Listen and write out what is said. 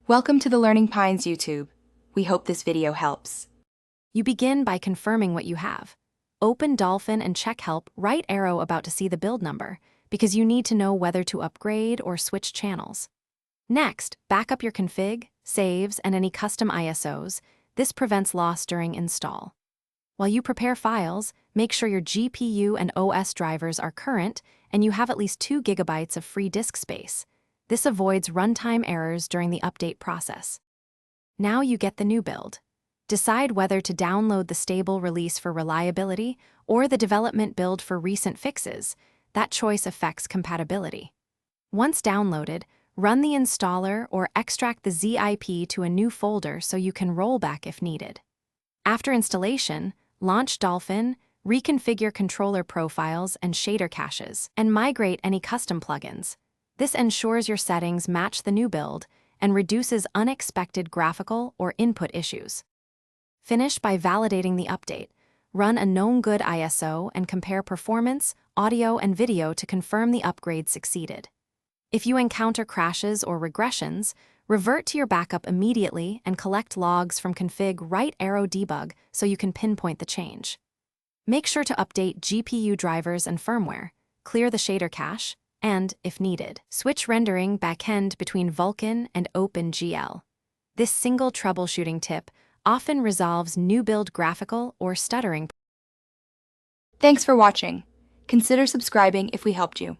Welcome to the Learning Pines YouTube. We hope this video helps. You begin by confirming what you have. Open Dolphin and check Help, right arrow about to see the build number, because you need to know whether to upgrade or switch channels. Next, back up your config, saves, and any custom ISOs. This prevents loss during install. While you prepare files, make sure your GPU and OS drivers are current and you have at least 2 GB of free disk space. This avoids runtime errors during the update process. Now you get the new build. Decide whether to download the stable release for reliability or the development build for recent fixes. That choice affects compatibility. Once downloaded, run the installer or extract the zip to a new folder so you can roll back if needed. After installation, launch Dolphin, reconfigure controller profiles and shader caches, and migrate any custom plugins. This ensures your settings match the new build and reduces unexpected graphical or input issues. Finish by validating the update. Run a known good ISO and compare performance, audio, and video to confirm the upgrade succeeded. If you encounter crashes or regressions, revert to your backup immediately and collect logs from config right arrow debug so you can pinpoint the change. Make sure to update GPU drivers and firmware, clear the shader cache, and, if needed, switch rendering backend between Vulkan and OpenGL. This single troubleshooting tip often resolves new build graphical or stuttering. Thanks for watching. Consider subscribing if we helped you.